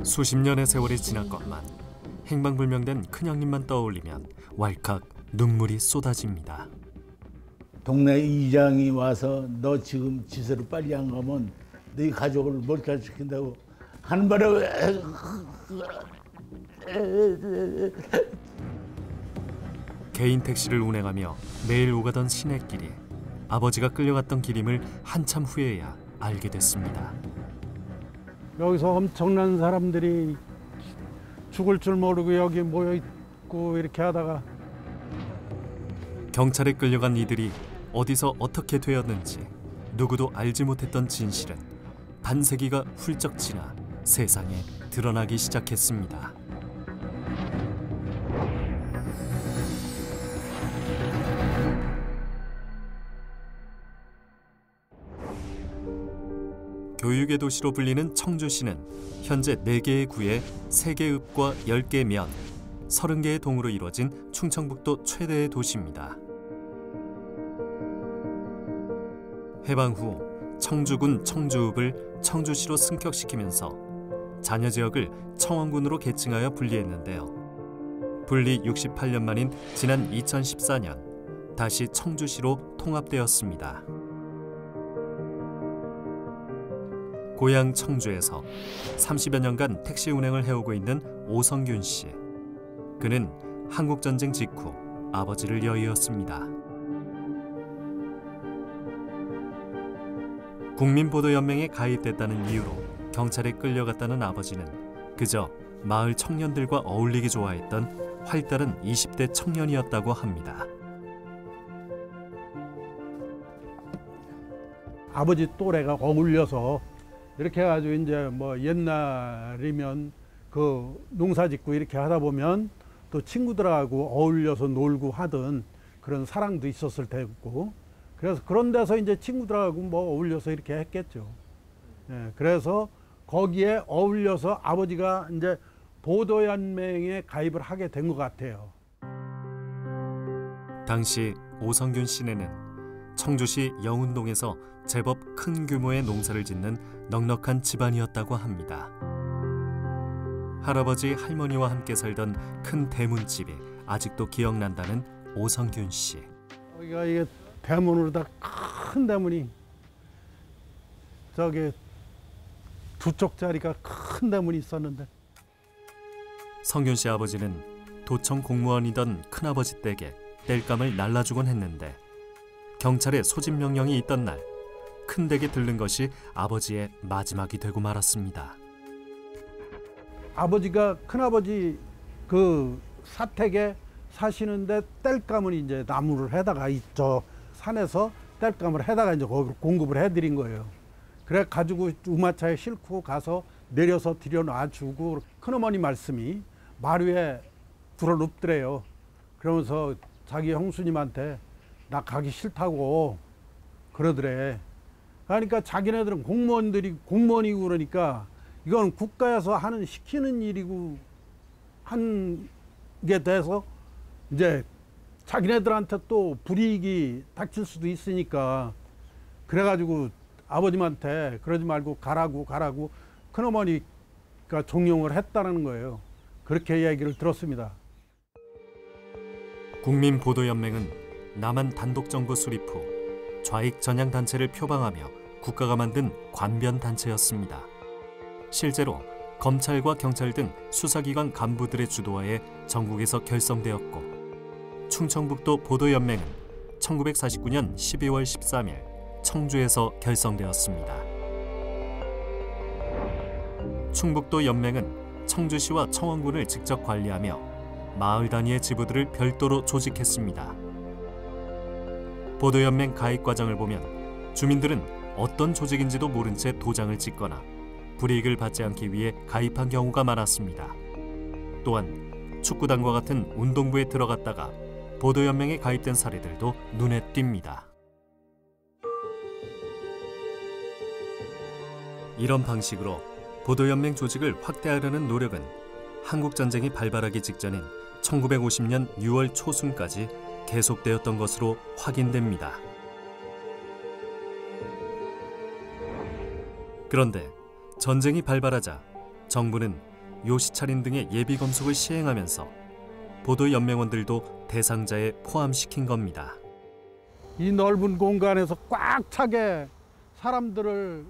수십 년의 세월이 지났건만 행방불명된 큰형님만 떠올리면 왈칵 눈물이 쏟아집니다. 동네 이장이 와서 너 지금 지세로 빨리 안 가면 네 가족을 몰살시킨다고 하는 바람에 개인 택시를 운행하며 매일 오가던 시내길이 아버지가 끌려갔던 길임을 한참 후에야 알게 됐습니다. 여기서 엄청난 사람들이 죽을 줄 모르고 여기 모여 있고 이렇게 하다가 경찰에 끌려간 이들이 어디서 어떻게 되었는지 누구도 알지 못했던 진실은 반세기가 훌쩍 지나 세상에 드러나기 시작했습니다. 교육의 도시로 불리는 청주시는 현재 4개의 구에 3개 읍과 10개 면, 30개의 동으로 이루어진 충청북도 최대의 도시입니다. 해방 후 청주군 청주읍을 청주시로 승격시키면서 잔여 지역을 청원군으로 계층하여 분리했는데요. 분리 68년 만인 지난 2014년 다시 청주시로 통합되었습니다. 고향 청주에서 30여 년간 택시 운행을 해오고 있는 오성균 씨. 그는 한국전쟁 직후 아버지를 여의었습니다. 국민보도연맹에 가입됐다는 이유로 경찰에 끌려갔다는 아버지는 그저 마을 청년들과 어울리기 좋아했던 활달한 20대 청년이었다고 합니다. 아버지 또래가 어울려서 이렇게 해가지고 이제 뭐 옛날이면 그 농사짓고 이렇게 하다 보면 또 친구들하고 어울려서 놀고 하던 그런 사랑도 있었을 테고, 그래서 그런 데서 이제 친구들하고 뭐 어울려서 이렇게 했겠죠. 예, 그래서 거기에 어울려서 아버지가 이제 보도연맹에 가입을 하게 된 것 같아요. 당시 오성균 씨네는 청주시 영운동에서 제법 큰 규모의 농사를 짓는 넉넉한 집안이었다고 합니다. 할아버지 할머니와 함께 살던 큰 대문집이 아직도 기억난다는 오성균 씨. 여기가 이게 대문으로 다 큰 대문이 저기 2쪽짜리가 큰 대문이 있었는데, 성균 씨 아버지는 도청 공무원이던 큰아버지 댁에 땔감을 날라주곤 했는데 경찰의 소집 명령이 있던 날 큰 댁에 들른 것이 아버지의 마지막이 되고 말았습니다. 아버지가 큰아버지 그 사택에 사시는데 땔감을 이제 나무를 해다가 저 산에서 땔감을 해다가 이제 거기로 공급을 해드린 거예요. 그래 가지고 우마차에 싣고 가서 내려서 들여놔주고, 큰어머니 말씀이 마루에 들어 눕더래요. 그러면서 자기 형수님한테 나 가기 싫다고 그러더래. 그러니까 자기네들은 공무원이고 그러니까 이건 국가에서 하는 시키는 일이고 한 게 돼서 이제 자기네들한테 또 불이익이 닥칠 수도 있으니까 그래가지고 아버님한테 그러지 말고 가라고 큰어머니가 종용을 했다는 거예요. 그렇게 얘기를 들었습니다. 국민보도연맹은 남한 단독정부 수립 후 좌익 전향 단체를 표방하며 국가가 만든 관변 단체였습니다. 실제로 검찰과 경찰 등 수사기관 간부들의 주도하에 전국에서 결성되었고, 충청북도 보도연맹은 1949년 12월 13일 청주에서 결성되었습니다. 충북도 연맹은 청주시와 청원군을 직접 관리하며 마을 단위의 지부들을 별도로 조직했습니다. 보도연맹 가입 과정을 보면 주민들은 어떤 조직인지도 모른 채 도장을 찍거나 불이익을 받지 않기 위해 가입한 경우가 많았습니다. 또한 축구단과 같은 운동부에 들어갔다가 보도연맹에 가입된 사례들도 눈에 띕니다. 이런 방식으로 보도연맹 조직을 확대하려는 노력은 한국전쟁이 발발하기 직전인 1950년 6월 초순까지 계속되었던 것으로 확인됩니다. 그런데 전쟁이 발발하자 정부는 요시차린 등의 예비 검속을 시행하면서 보도 연맹원들도 대상자에 포함시킨 겁니다. 이 넓은 공간에서 꽉 차게 사람들을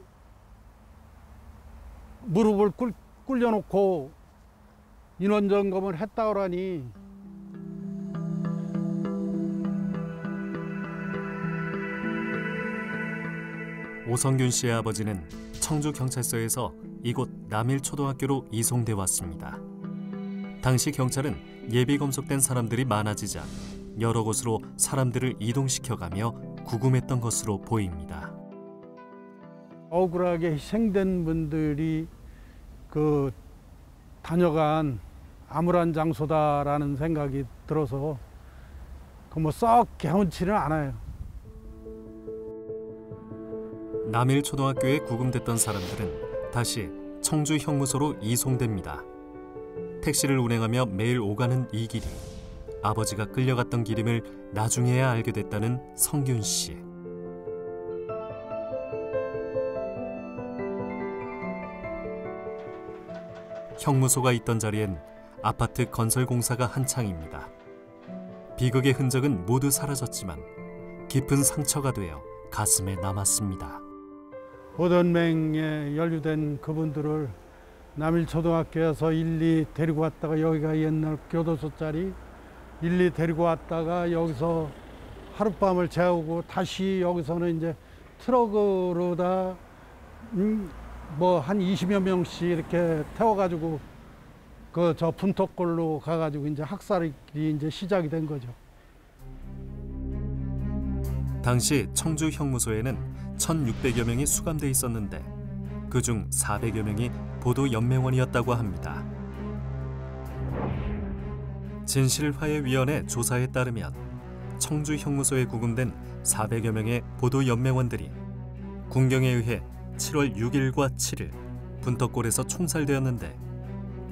무릎을 꿇려놓고 인원 점검을 했다 그러니 오성균 씨의 아버지는 청주경찰서에서 이곳 남일초등학교로 이송돼 왔습니다. 당시 경찰은 예비 검속된 사람들이 많아지자 여러 곳으로 사람들을 이동시켜가며 구금했던 것으로 보입니다. 억울하게 희생된 분들이 그 다녀간 암울한 장소다라는 생각이 들어서 그 뭐 썩 개운치는 않아요. 남일초등학교에 구금됐던 사람들은 다시 청주 형무소로 이송됩니다. 택시를 운행하며 매일 오가는 이 길이 아버지가 끌려갔던 길임을 나중에야 알게 됐다는 성균 씨. 형무소가 있던 자리엔 아파트 건설 공사가 한창입니다. 비극의 흔적은 모두 사라졌지만 깊은 상처가 되어 가슴에 남았습니다. 보도연맹에 연루된 그분들을 남일초등학교에서 1, 2 데리고 왔다가 여기가 옛날 교도소 자리 1, 2 데리고 왔다가 여기서 하룻밤을 재우고 다시 여기서는 이제 트럭으로다 뭐 한 20여 명씩 이렇게 태워가지고 그 저 분토골로 가가지고 이제 학살이 이제 시작이 된 거죠. 당시 청주 형무소에는 1,600여 명이 수감돼 있었는데 그중 400여 명이 보도연맹원이었다고 합니다. 진실화해위원회 조사에 따르면 청주 형무소에 구금된 400여 명의 보도연맹원들이 군경에 의해 7월 6일과 7일 분덕골에서 총살되었는데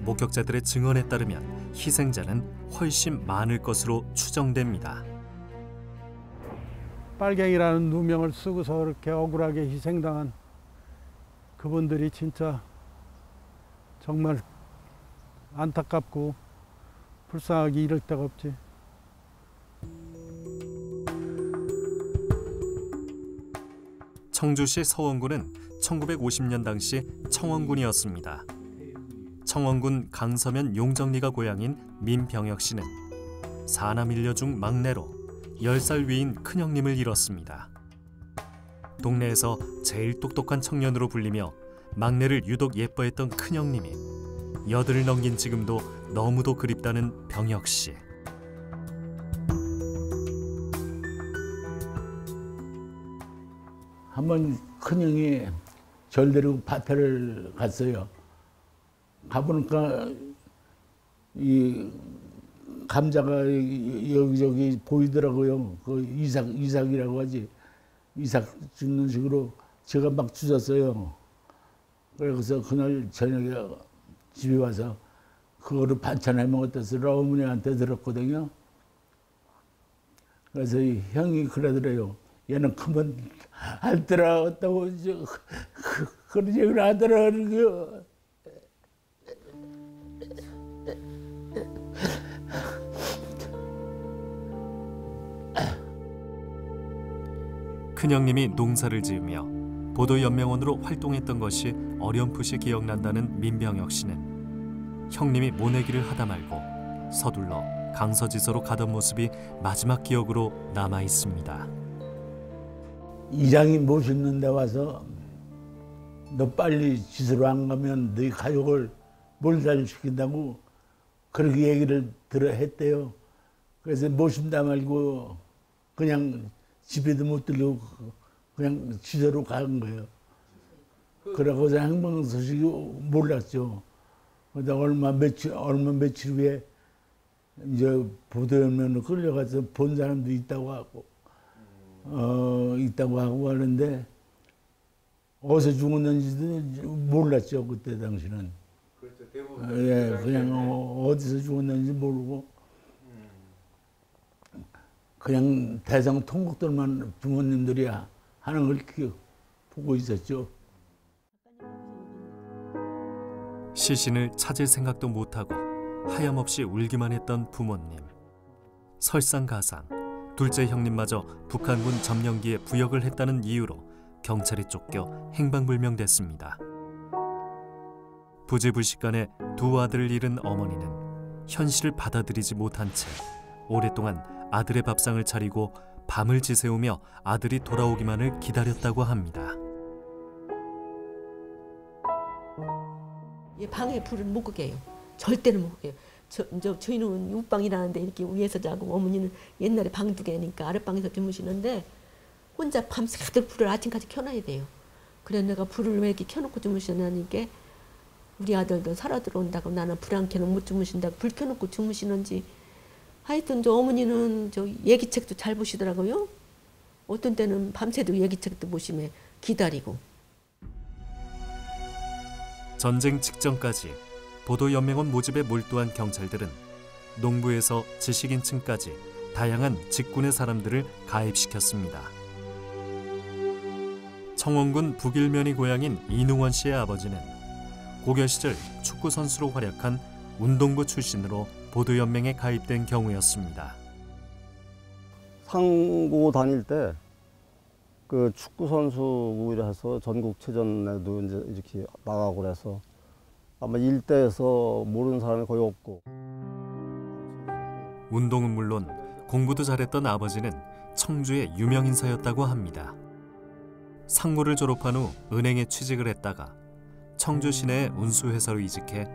목격자들의 증언에 따르면 희생자는 훨씬 많을 것으로 추정됩니다. 빨갱이라는 누명을 쓰고서 이렇게 억울하게 희생당한 그분들이 진짜 정말 안타깝고 불쌍하기 이를 데가 없지. 청주시 서원군은 1950년 당시 청원군이었습니다. 청원군 강서면 용정리가 고향인 민병혁 씨는 4남 1녀 중 막내로 10살 위인 큰형님을 잃었습니다. 동네에서 제일 똑똑한 청년으로 불리며 막내를 유독 예뻐했던 큰형님이 80을 넘긴 지금도 너무도 그립다는 병혁 씨. 한번 큰형이 절 데리고 밭을 갔어요. 가보니까 이 감자가 여기저기 보이더라고요. 그 이삭이라고 하지. 이삭 죽는 식으로 제가 막 주웠어요. 그래서 그날 저녁에 집에 와서 그거를 반찬해 먹었다서 어머니한테 들었거든요. 그래서 형이 그러더래요. 얘는 크면 알더라고 그런 얘기를 하더라고요. 큰형님이 농사를 지으며 보도연맹원으로 활동했던 것이 어렴풋이 기억난다는 민병혁 씨는 형님이 모내기를 하다 말고 서둘러 강서지서로 가던 모습이 마지막 기억으로 남아 있습니다. 이장이 모시는 데 와서 너 빨리 지서로 안 가면 너희 가족을 몰살시킨다고 그렇게 얘기를 했대요. 그래서 모신다 말고 그냥 집에도 못 들고 그냥 지서로 간 거예요. 그러고서 행방 소식이 몰랐죠. 그러다 얼마 며칠 후에 이제 보도연맹으로 끌려가서 본 사람도 있다고 하고 하는데 어디서 죽었는지도 몰랐죠. 그때 당시는. 그렇죠. 대부분. 예, 그냥 어디서 죽었는지 모르고 그냥 대상 통곡들만 부모님들이 하는 걸 보고 있었죠. 시신을 찾을 생각도 못하고 하염없이 울기만 했던 부모님. 설상가상 둘째 형님마저 북한군 점령기에 부역을 했다는 이유로 경찰에 쫓겨 행방불명됐습니다. 부지불식간에 두 아들을 잃은 어머니는 현실을 받아들이지 못한 채 오랫동안 아들의 밥상을 차리고 밤을 지새우며 아들이 돌아오기만을 기다렸다고 합니다. 방에 불을 못 끄게 해요. 절대로 못 끄게 해요. 저희는 육방이라는데 이렇게 위에서 자고 어머니는 옛날에 방 2개니까 아랫방에서 주무시는데 혼자 밤새도록 불을 아침까지 켜놔야 돼요. 그래서 내가 불을 왜 이렇게 켜놓고 주무시냐니까 우리 아들도 살아 들어온다고 나는 불 안 켜놓으면 못 주무신다고 불 켜놓고 주무시는지 하여튼 저 어머니는 저 얘기책도 잘 보시더라고요. 어떤 때는 밤새도 얘기책도 보시며 기다리고. 전쟁 직전까지 보도연맹원 모집에 몰두한 경찰들은 농부에서 지식인층까지 다양한 직군의 사람들을 가입시켰습니다. 청원군 북일면이 고향인 이능원 씨의 아버지는 고교 시절 축구 선수로 활약한 운동부 출신으로 보도연맹에 가입된 경우였습니다. 상고 다닐 때 그 축구 선수로 해서 전국체전에도 이제 이렇게 나가고 그래서 아마 일대에서 모르는 사람이 거의 없고. 운동은 물론 공부도 잘했던 아버지는 청주의 유명 인사였다고 합니다. 상고를 졸업한 후 은행에 취직을 했다가 청주 시내의 운수회사로 이직해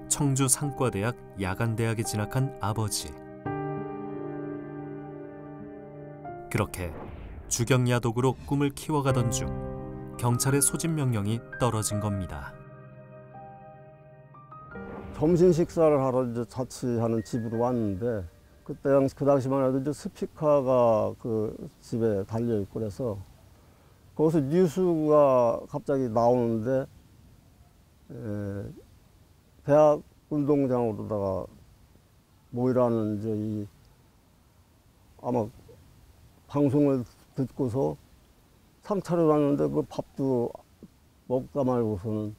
청주 상과대학 야간대학에 진학한 아버지. 그렇게 주경야독으로 꿈을 키워가던 중 경찰의 소집 명령이 떨어진 겁니다. 점심 식사를 하러 이제 자취하는 집으로 왔는데 그 당시만 해도 이제 스피커가 그 집에 달려 있고 그래서 거기서 뉴스가 갑자기 나오는데 대학 운동장으로다가 모이라는 이제 이 아마 방송을 듣고서 상차려 왔는데 그 밥도 먹다 말고서는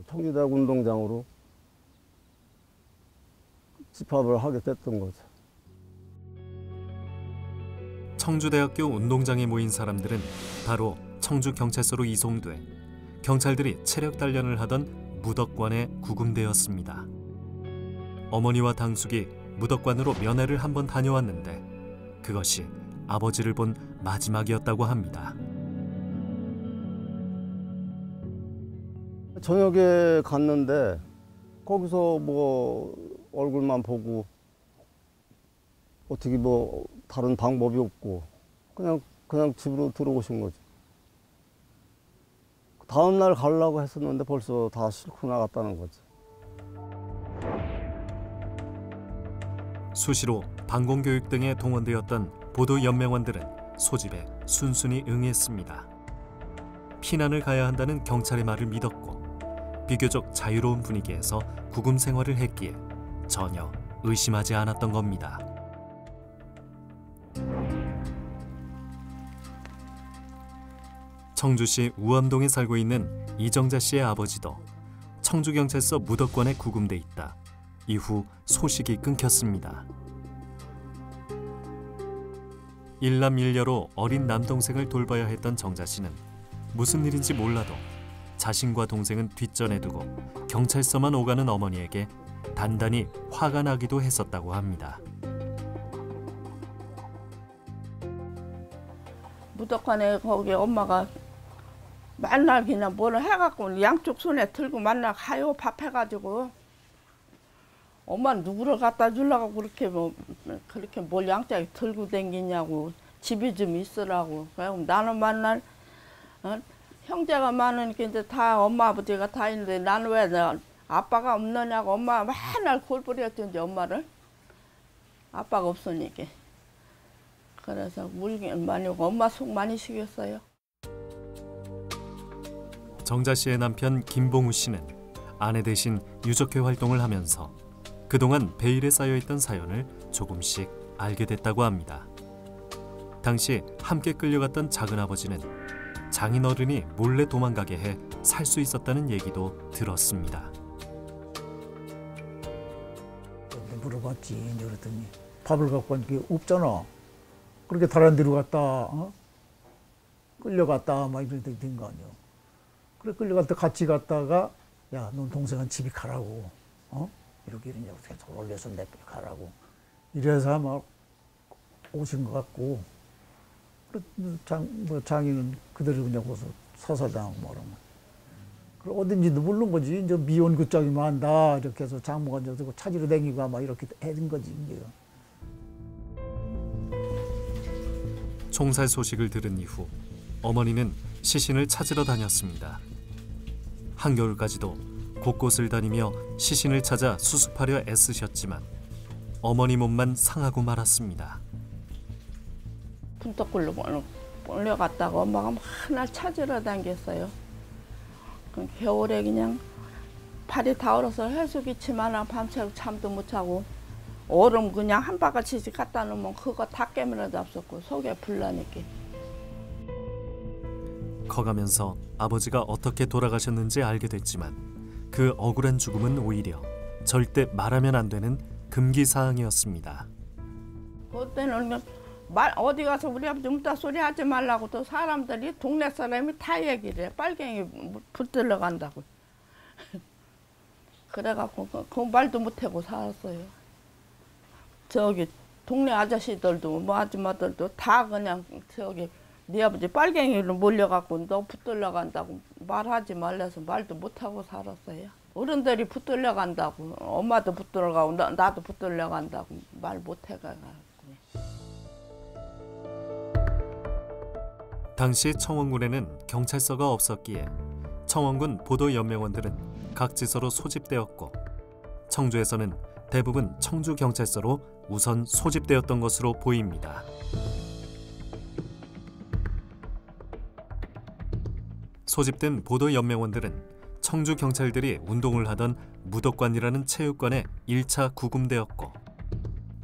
청주대학 운동장으로 집합을 하게 됐던 거죠. 청주대학교 운동장에 모인 사람들은 바로 청주경찰서로 이송돼 경찰들이 체력 단련을 하던 무덕관에 구금되었습니다. 어머니와 당숙이 무덕관으로 면회를 한번 다녀왔는데 그것이 아버지를 본 마지막이었다고 합니다. 저녁에 갔는데 거기서 뭐 얼굴만 보고 어떻게 뭐 다른 방법이 없고 그냥 집으로 들어오신 거죠. 다음 날 가려고 했었는데 벌써 다 싣고 나갔다는 거죠. 수시로 방공교육 등에 동원되었던 보도연맹원들은 소집에 순순히 응했습니다. 피난을 가야 한다는 경찰의 말을 믿었고 비교적 자유로운 분위기에서 구금 생활을 했기에 전혀 의심하지 않았던 겁니다. 청주시 우암동에 살고 있는 이정자 씨의 아버지도 청주경찰서 무덕관에 구금돼 있다. 이후 소식이 끊겼습니다. 일남일녀로 어린 남동생을 돌봐야 했던 정자 씨는 무슨 일인지 몰라도 자신과 동생은 뒷전에 두고 경찰서만 오가는 어머니에게 단단히 화가 나기도 했었다고 합니다. 무덕관에 거기 엄마가 만날 그냥 뭘 해갖고 양쪽 손에 들고 만날 가요 밥 해가지고 엄마는 누구를 갖다 주려고 그렇게 뭘 양쪽에 들고 댕기냐고 집에 좀 있으라고. 그럼 나는 만날 형제가 많으니까 이제 다 엄마 아버지가 다 있는데 나는 왜 아빠가 없느냐고 엄마가 맨날 골부렸죠 이제 엄마를. 아빠가 없으니까. 그래서 울긴 많이 오고 엄마 속 많이 식였어요. 정자 씨의 남편 김봉우 씨는 아내 대신 유족회 활동을 하면서 그동안 베일에 쌓여있던 사연을 조금씩 알게 됐다고 합니다. 당시 함께 끌려갔던 작은아버지는 장인어른이 몰래 도망가게 해 살 수 있었다는 얘기도 들었습니다. 물어봤지. 이제 그랬더니 밥을 갖고 왔는데 없잖아. 그렇게 다른 데로 갔다 끌려갔다 막 이렇게 된 거 아니야. 그래 끌려갔다 같이 갔다가 야, 넌 동생은 집에 가라고 이렇게 이러냐고 계속 올려서 내 가라고 이래서 막 오신 것 같고 장인은 그대로 그냥 거기서 사살당하고 뭐라고. 그리고 어딘지도 모르는 거지. 이제 미혼 그짝이 많다 이렇게 해서 장모가 이제 찾으러 다니고 아마 이렇게 해준 거지 이제. 총살 소식을 들은 이후 어머니는 시신을 찾으러 다녔습니다. 한겨울까지도 곳곳을 다니며 시신을 찾아 수습하려 애쓰셨지만 어머니 몸만 상하고 말았습니다. 분떡굴로 몰려갔다가 엄마가 하나 찾으러 다녔어요. 겨울에 그냥 발이 다 얼어서 해수기치만 밤새고 잠도 못 자고 얼음 그냥 한 바가지씩 갖다 놓으면 그거 다 깨물어 잡섰고 속에 불나니까. 커가면서 아버지가 어떻게 돌아가셨는지 알게 됐지만 그 억울한 죽음은 오히려 절대 말하면 안 되는 금기사항이었습니다. 그때는 어디 가서 우리 아버지 음따 소리 하지 말라고 또 사람들이 동네 사람이 다 얘기를 해. 빨갱이 붙들러 간다고. 그래갖고 그 말도 못하고 살았어요. 저기 동네 아저씨들도 뭐 아줌마들도 다 그냥 저기 네 아버지 빨갱이로 몰려갖고 너 붙들러 간다고 말하지 말라서 말도 못하고 살았어요. 어른들이 붙들러 간다고 엄마도 붙들러 가고 나도 붙들러 간다고 말 못해가지고. 당시 청원군에는 경찰서가 없었기에 청원군 보도연맹원들은 각 지서로 소집되었고 청주에서는 대부분 청주경찰서로 우선 소집되었던 것으로 보입니다. 소집된 보도연맹원들은 청주경찰들이 운동을 하던 무덕관이라는 체육관에 1차 구금되었고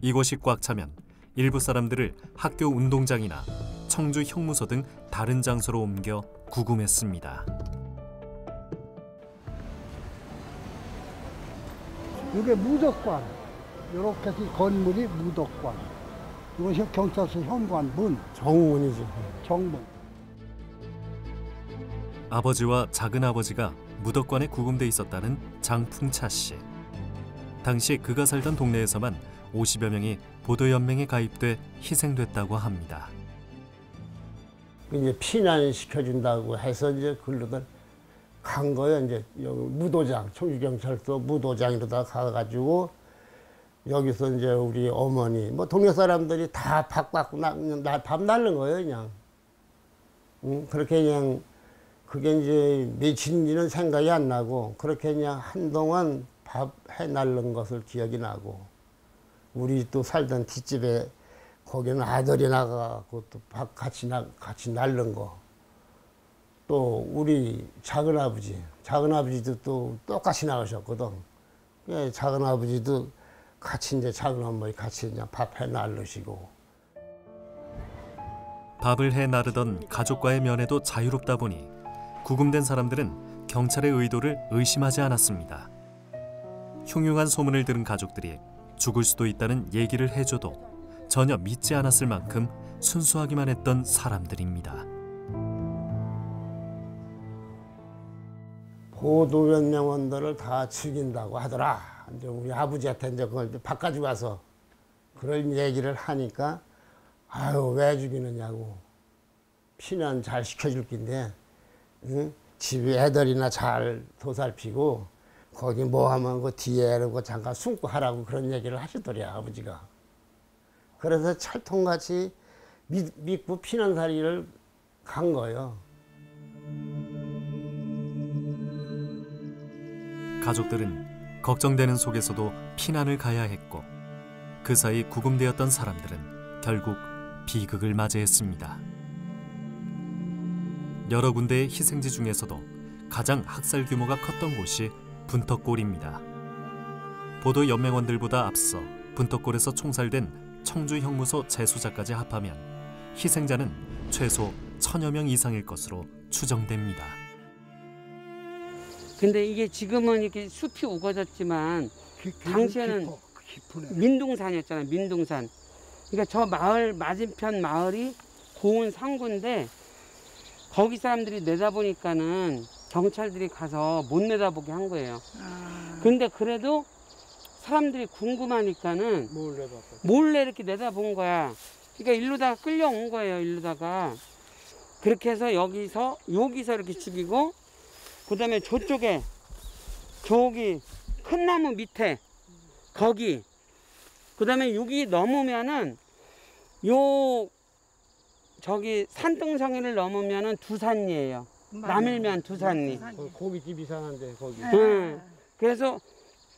이곳이 꽉 차면 일부 사람들을 학교 운동장이나 청주 형무소 등 다른 장소로 옮겨 구금했습니다. 이게 무덕관, 이렇게 건물이 무덕관. 이것이 경찰서 현관 문. 정문이지. 정문. 아버지와 작은아버지가 무덕관에 구금돼 있었다는 장풍차 씨. 당시 그가 살던 동네에서만 50여 명이 보도연맹에 가입돼 희생됐다고 합니다. 이제 피난시켜준다고 해서 이제 글로들 간 거예요. 이제 여기 무도장, 청주경찰서 무도장으로다 가가지고 여기서 이제 우리 어머니, 뭐 동네 사람들이 다 밥 갖고 밥 날른 거예요, 그냥. 그렇게 그냥 그게 이제 며칠인지는 생각이 안 나고 그렇게 그냥 한동안 밥 해 날른 것을 기억이 나고 우리 또 살던 뒷집에 거기는 아들이 나가고 또 밥 같이 날른 거. 또 우리 작은아버지도 또 똑같이 나가셨거든. 예, 작은아버지도 같이 이제 작은어머니 같이 그냥 밥 해 날르시고. 밥을 해 나르던 가족과의 면회도 자유롭다 보니 구금된 사람들은 경찰의 의도를 의심하지 않았습니다. 흉흉한 소문을 들은 가족들이 죽을 수도 있다는 얘기를 해줘도 전혀 믿지 않았을 만큼 순수하기만 했던 사람들입니다. 보도연맹원들을 다 죽인다고 하더라. 이제 우리 아버지한테 이제 그걸 바꿔주고 가서 그런 얘기를 하니까 아유 왜 죽이느냐고. 피난 잘 시켜줄 건데 응? 집에 애들이나 잘 도살피고 거기 뭐 하면 그 뒤에 이러고 잠깐 숨고 하라고 그런 얘기를 하시더래요 아버지가. 그래서 찰통같이 믿고 피난살이를 간 거예요. 가족들은 걱정되는 속에서도 피난을 가야 했고 그 사이 구금되었던 사람들은 결국 비극을 맞이했습니다. 여러 군데의 희생지 중에서도 가장 학살 규모가 컸던 곳이 분떡골입니다. 보도연맹원들보다 앞서 분떡골에서 총살된 청주형무소 재수자까지 합하면 희생자는 최소 1000여 명 이상일 것으로 추정됩니다. 근데 이게 지금은 이렇게 숲이 우거졌지만 당시에는 깊으네. 민둥산이었잖아요. 민둥산. 그러니까 저 마을 맞은편 마을이 고운 상구인데 거기 사람들이 내다보니까는 경찰들이 가서 못 내다보게 한 거예요. 근데 그래도 사람들이 궁금하니까는 몰래 이렇게 내다본 거야. 그러니까 일로다가 끌려온 거예요. 일로다가. 그렇게 해서 여기서 이렇게 죽이고 그다음에 저쪽에 저기 큰 나무 밑에 거기 그다음에 여기 넘으면은 저기 산등성이를 넘으면은 두산리예요. 남일면 두산리. 고깃집 이상한데 거기. 그래서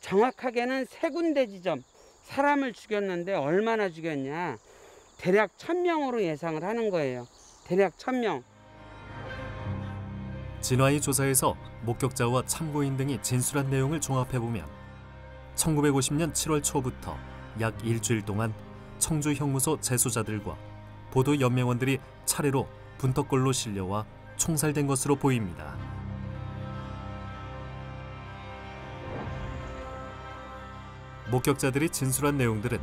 정확하게는 3군데 지점 사람을 죽였는데 얼마나 죽였냐. 대략 1000명으로 예상을 하는 거예요. 대략 1000명. 진화의 조사에서 목격자와 참고인 등이 진술한 내용을 종합해보면 1950년 7월 초부터 약 일주일 동안 청주 형무소 재소자들과 보도 연맹원들이 차례로 분터골로 실려와 총살된 것으로 보입니다. 목격자들이 진술한 내용들은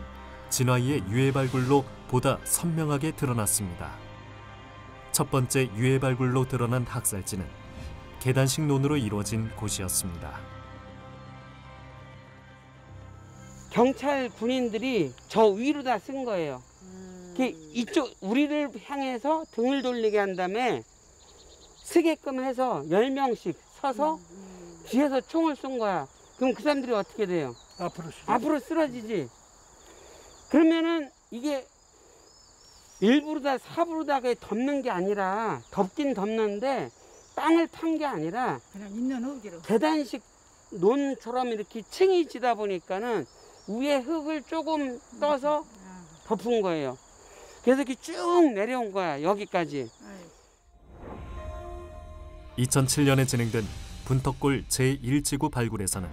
진화이의 유해 발굴로 보다 선명하게 드러났습니다. 첫 번째 유해 발굴로 드러난 학살지는 계단식 논으로 이루어진 곳이었습니다. 경찰 군인들이 저 위로 다 쓴 거예요. 이쪽 우리를 향해서 등을 돌리게 한 다음에 쓰게끔 해서 10명씩 서서 뒤에서 총을 쏜 거야. 그럼 그 사람들이 어떻게 돼요? 앞으로 쓰러지지. 그러면은 이게 일부러 다 사부로 다 덮는 게 아니라 덮긴 덮는데 땅을 판 게 아니라 그냥 있는 흙으로 계단식 논처럼 이렇게 층이 지다 보니까는 위에 흙을 조금 떠서 덮은 거예요. 그래서 이렇게 쭉 내려온 거야, 여기까지. 2007년에 진행된 분터골 제1지구 발굴에서는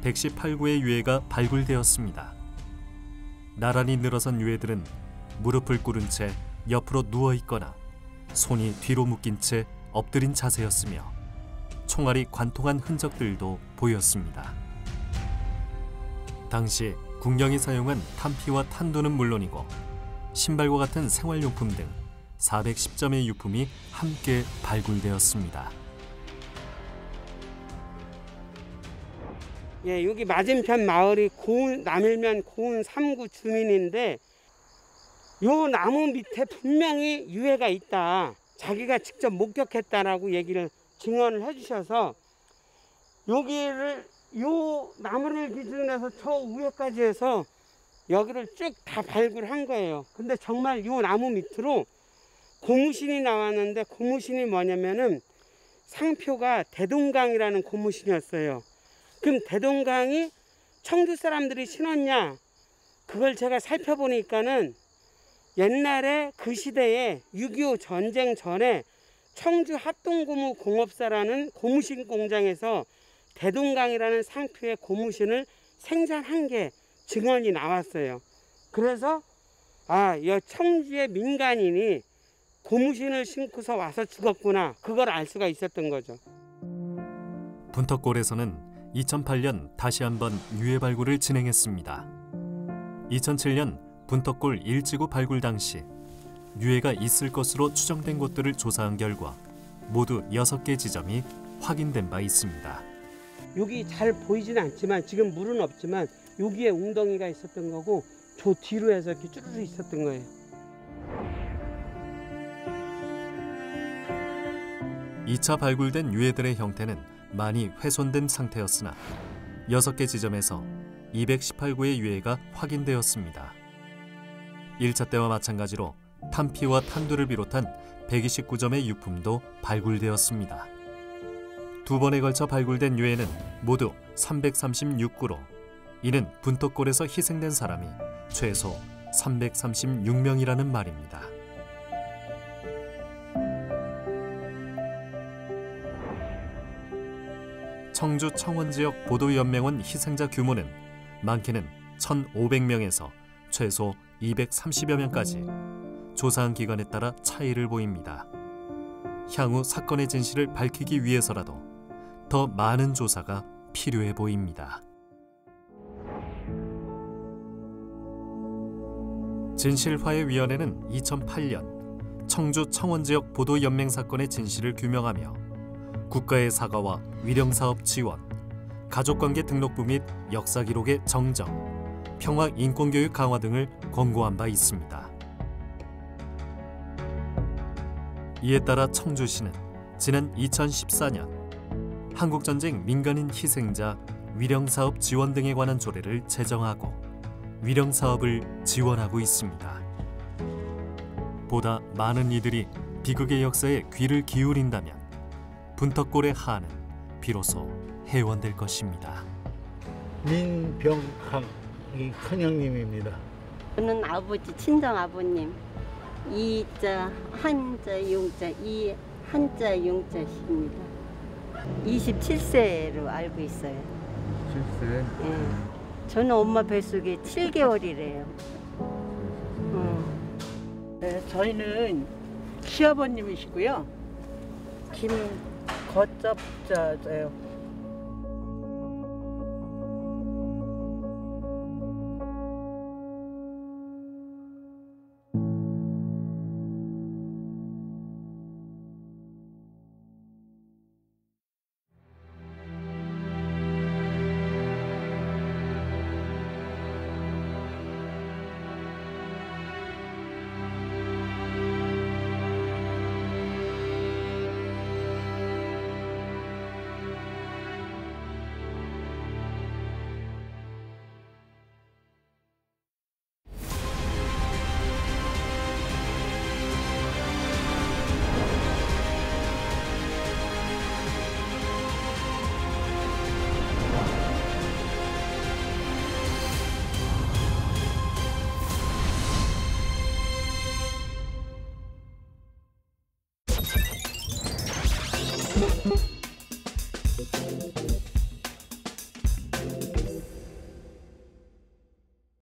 118구의 유해가 발굴되었습니다. 나란히 늘어선 유해들은 무릎을 꿇은 채 옆으로 누워있거나 손이 뒤로 묶인 채 엎드린 자세였으며 총알이 관통한 흔적들도 보였습니다. 당시 군경이 사용한 탄피와 탄두는 물론이고 신발과 같은 생활용품 등 410점의 유품이 함께 발굴되었습니다. 예, 여기 맞은편 마을이 남일면 고운 3구 주민인데 요 나무 밑에 분명히 유해가 있다. 자기가 직접 목격했다라고 얘기를 증언을 해주셔서 여기를 요 나무를 기준해서 저 위에까지 해서 여기를 쭉 다 발굴한 거예요. 근데 정말 요 나무 밑으로 고무신이 나왔는데 고무신이 뭐냐면은 상표가 대동강이라는 고무신이었어요. 그럼 대동강이 청주 사람들이 신었냐? 그걸 제가 살펴보니까는 옛날에 그 시대에 6.25 전쟁 전에 청주 합동고무 공업사라는 고무신 공장에서 대동강이라는 상표의 고무신을 생산한 게 증언이 나왔어요. 그래서 이 청주의 민간인이 고무신을 신고서 와서 죽었구나. 그걸 알 수가 있었던 거죠. 분터골에서는 2008년 다시 한번 유해 발굴을 진행했습니다. 2007년 분터골 1지구 발굴 당시 유해가 있을 것으로 추정된 곳들을 조사한 결과 모두 6개 지점이 확인된 바 있습니다. 여기 잘 보이지는 않지만 지금 물은 없지만 여기에 웅덩이가 있었던 거고 저 뒤로 해서 이렇게 쭈르르 있었던 거예요. 2차 발굴된 유해들의 형태는 많이 훼손된 상태였으나 6개 지점에서 218구의 유해가 확인되었습니다. 1차 때와 마찬가지로 탄피와 탄두를 비롯한 129점의 유품도 발굴되었습니다. 2번에 걸쳐 발굴된 유해는 모두 336구로 이는 분터골에서 희생된 사람이 최소 336명이라는 말입니다. 청주 청원지역 보도연맹원 희생자 규모는 많게는 1,500명에서 최소 230여 명까지 조사한 기관에 따라 차이를 보입니다. 향후 사건의 진실을 밝히기 위해서라도 더 많은 조사가 필요해 보입니다. 진실화해위원회는 2008년 청주 청원지역 보도연맹 사건의 진실을 규명하며 국가의 사과와 위령사업 지원, 가족관계 등록부 및 역사기록의 정정, 평화 인권교육 강화 등을 권고한 바 있습니다. 이에 따라 청주시는 지난 2014년 한국전쟁 민간인 희생자 위령사업 지원 등에 관한 조례를 제정하고 위령사업을 지원하고 있습니다. 보다 많은 이들이 비극의 역사에 귀를 기울인다면 분덕골의 한은 비로소 해원될 것입니다. 민병학 이 큰형님입니다. 저는 아버지, 친정 아버님. 이자, 한자, 용자, 이 한자, 용자십니다. 27세로 알고 있어요. 27세? 예. 저는 엄마 뱃속에 7개월이래요. 네, 저희는 시아버님이시고요. 김거접자예요. Thank you.